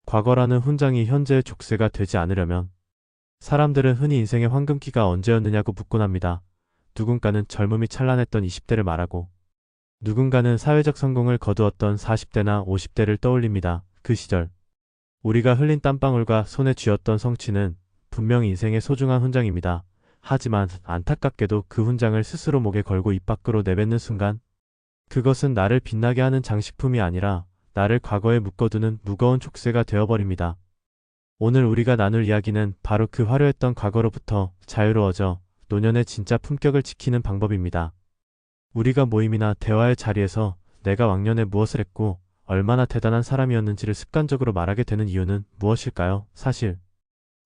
과거라는 훈장이 현재의 족쇄가 되지 않으려면 사람들은 흔히 인생의 황금기가 언제였느냐고 묻곤 합니다. 누군가는 젊음이 찬란했던 20대를 말하고 누군가는 사회적 성공을 거두었던 40대나 50대를 떠올립니다. 그 시절 우리가 흘린 땀방울과 손에 쥐었던 성취는 분명 인생의 소중한 훈장입니다. 하지만 안타깝게도 그 훈장을 스스로 목에 걸고 입 밖으로 내뱉는 순간 그것은 나를 빛나게 하는 장식품이 아니라 나를 과거에 묶어두는 무거운 족쇄가 되어버립니다. 오늘 우리가 나눌 이야기는 바로 그 화려했던 과거로부터 자유로워져 노년의 진짜 품격을 지키는 방법입니다. 우리가 모임이나 대화의 자리에서 내가 왕년에 무엇을 했고 얼마나 대단한 사람이었는지를 습관적으로 말하게 되는 이유는 무엇일까요? 사실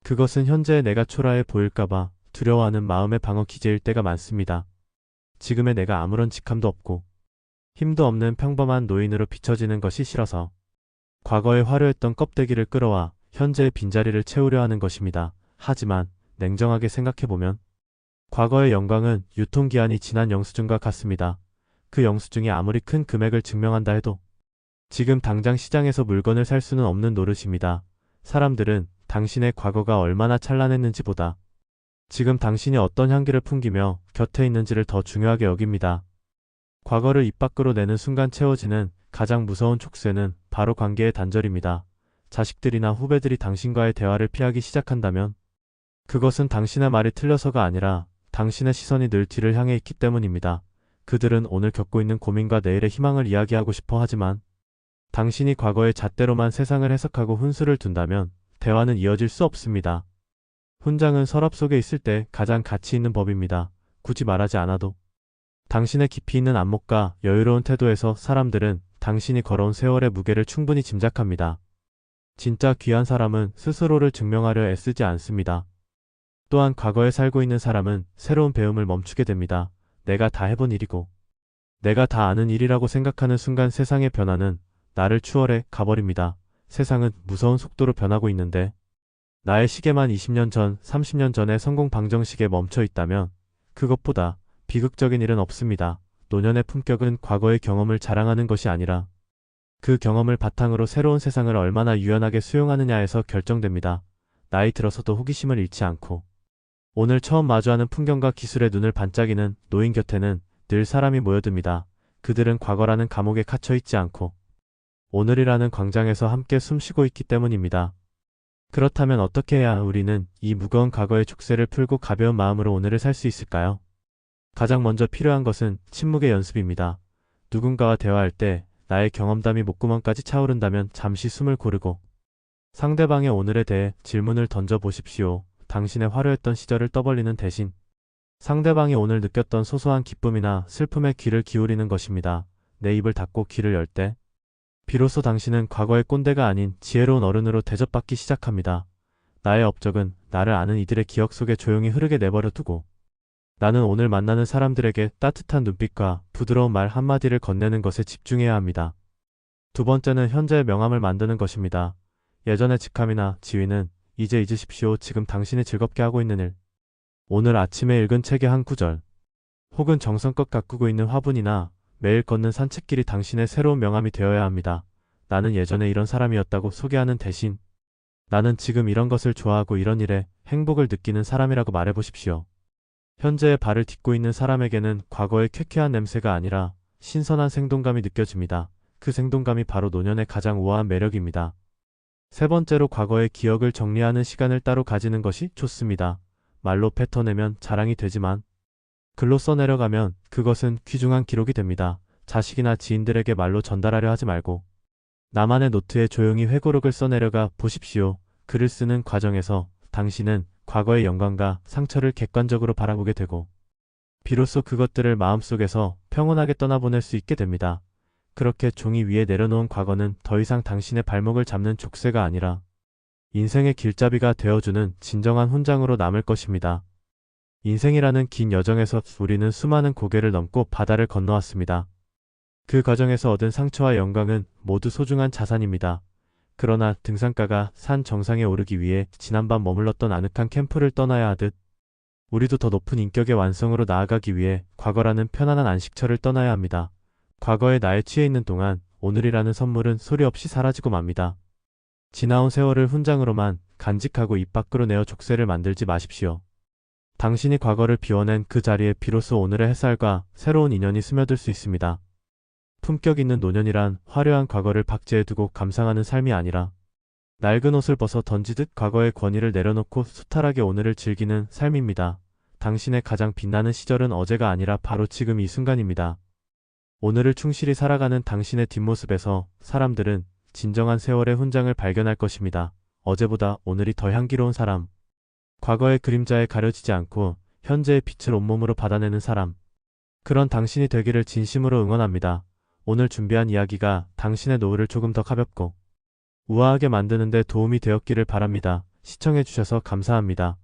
그것은 현재의 내가 초라해 보일까봐 두려워하는 마음의 방어 기제일 때가 많습니다. 지금의 내가 아무런 직함도 없고 힘도 없는 평범한 노인으로 비춰지는 것이 싫어서 과거에 화려했던 껍데기를 끌어와 현재의 빈자리를 채우려 하는 것입니다. 하지만 냉정하게 생각해보면 과거의 영광은 유통기한이 지난 영수증과 같습니다. 그 영수증이 아무리 큰 금액을 증명한다 해도 지금 당장 시장에서 물건을 살 수는 없는 노릇입니다. 사람들은 당신의 과거가 얼마나 찬란했는지 보다 지금 당신이 어떤 향기를 풍기며 곁에 있는지를 더 중요하게 여깁니다. 과거를 입 밖으로 내는 순간 채워지는 가장 무서운 촉쇄는 바로 관계의 단절입니다. 자식들이나 후배들이 당신과의 대화를 피하기 시작한다면 그것은 당신의 말이 틀려서가 아니라 당신의 시선이 늘 뒤를 향해 있기 때문입니다. 그들은 오늘 겪고 있는 고민과 내일의 희망을 이야기하고 싶어 하지만 당신이 과거의 잣대로만 세상을 해석하고 훈수를 둔다면 대화는 이어질 수 없습니다. 훈장은 서랍 속에 있을 때 가장 가치 있는 법입니다. 굳이 말하지 않아도 당신의 깊이 있는 안목과 여유로운 태도에서 사람들은 당신이 걸어온 세월의 무게를 충분히 짐작합니다. 진짜 귀한 사람은 스스로를 증명하려 애쓰지 않습니다. 또한 과거에 살고 있는 사람은 새로운 배움을 멈추게 됩니다. 내가 다 해본 일이고 내가 다 아는 일이라고 생각하는 순간 세상의 변화는 나를 추월해 가버립니다. 세상은 무서운 속도로 변하고 있는데 나의 시계만 20년 전, 30년 전의 성공 방정식에 멈춰 있다면 그것보다 비극적인 일은 없습니다. 노년의 품격은 과거의 경험을 자랑하는 것이 아니라 그 경험을 바탕으로 새로운 세상을 얼마나 유연하게 수용하느냐에서 결정됩니다. 나이 들어서도 호기심을 잃지 않고 오늘 처음 마주하는 풍경과 기술에 눈을 반짝이는 노인 곁에는 늘 사람이 모여듭니다. 그들은 과거라는 감옥에 갇혀 있지 않고 오늘이라는 광장에서 함께 숨쉬고 있기 때문입니다. 그렇다면 어떻게 해야 우리는 이 무거운 과거의 족쇄를 풀고 가벼운 마음으로 오늘을 살 수 있을까요? 가장 먼저 필요한 것은 침묵의 연습입니다. 누군가와 대화할 때 나의 경험담이 목구멍까지 차오른다면 잠시 숨을 고르고 상대방의 오늘에 대해 질문을 던져보십시오. 당신의 화려했던 시절을 떠벌리는 대신 상대방이 오늘 느꼈던 소소한 기쁨이나 슬픔에 귀를 기울이는 것입니다. 내 입을 닫고 귀를 열 때 비로소 당신은 과거의 꼰대가 아닌 지혜로운 어른으로 대접받기 시작합니다. 나의 업적은 나를 아는 이들의 기억 속에 조용히 흐르게 내버려 두고 나는 오늘 만나는 사람들에게 따뜻한 눈빛과 부드러운 말 한마디를 건네는 것에 집중해야 합니다. 두 번째는 현재의 명함을 만드는 것입니다. 예전의 직함이나 지위는 이제 잊으십시오. 지금 당신이 즐겁게 하고 있는 일, 오늘 아침에 읽은 책의 한 구절, 혹은 정성껏 가꾸고 있는 화분이나 매일 걷는 산책길이 당신의 새로운 명함이 되어야 합니다. 나는 예전에 이런 사람이었다고 소개하는 대신 나는 지금 이런 것을 좋아하고 이런 일에 행복을 느끼는 사람이라고 말해보십시오. 현재의 발을 딛고 있는 사람에게는 과거의 쾌쾌한 냄새가 아니라 신선한 생동감이 느껴집니다. 그 생동감이 바로 노년의 가장 우아한 매력입니다. 세 번째로 과거의 기억을 정리하는 시간을 따로 가지는 것이 좋습니다. 말로 뱉어내면 자랑이 되지만 글로 써내려가면 그것은 귀중한 기록이 됩니다. 자식이나 지인들에게 말로 전달하려 하지 말고 나만의 노트에 조용히 회고록을 써내려가 보십시오. 글을 쓰는 과정에서 당신은 과거의 영광과 상처를 객관적으로 바라보게 되고 비로소 그것들을 마음속에서 평온하게 떠나보낼 수 있게 됩니다. 그렇게 종이 위에 내려놓은 과거는 더 이상 당신의 발목을 잡는 족쇄가 아니라 인생의 길잡이가 되어주는 진정한 훈장으로 남을 것입니다. 인생이라는 긴 여정에서 우리는 수많은 고개를 넘고 바다를 건너왔습니다. 그 과정에서 얻은 상처와 영광은 모두 소중한 자산입니다. 그러나 등산가가 산 정상에 오르기 위해 지난밤 머물렀던 아늑한 캠프를 떠나야 하듯 우리도 더 높은 인격의 완성으로 나아가기 위해 과거라는 편안한 안식처를 떠나야 합니다. 과거의 나에 취해 있는 동안 오늘이라는 선물은 소리 없이 사라지고 맙니다. 지나온 세월을 훈장으로만 간직하고 입 밖으로 내어 족쇄를 만들지 마십시오. 당신이 과거를 비워낸 그 자리에 비로소 오늘의 햇살과 새로운 인연이 스며들 수 있습니다. 품격 있는 노년이란 화려한 과거를 박제해두고 감상하는 삶이 아니라 낡은 옷을 벗어 던지듯 과거의 권위를 내려놓고 수탈하게 오늘을 즐기는 삶입니다. 당신의 가장 빛나는 시절은 어제가 아니라 바로 지금 이 순간입니다. 오늘을 충실히 살아가는 당신의 뒷모습에서 사람들은 진정한 세월의 훈장을 발견할 것입니다. 어제보다 오늘이 더 향기로운 사람. 과거의 그림자에 가려지지 않고 현재의 빛을 온몸으로 받아내는 사람. 그런 당신이 되기를 진심으로 응원합니다. 오늘 준비한 이야기가 당신의 노후를 조금 더 가볍고 우아하게 만드는 데 도움이 되었기를 바랍니다. 시청해주셔서 감사합니다.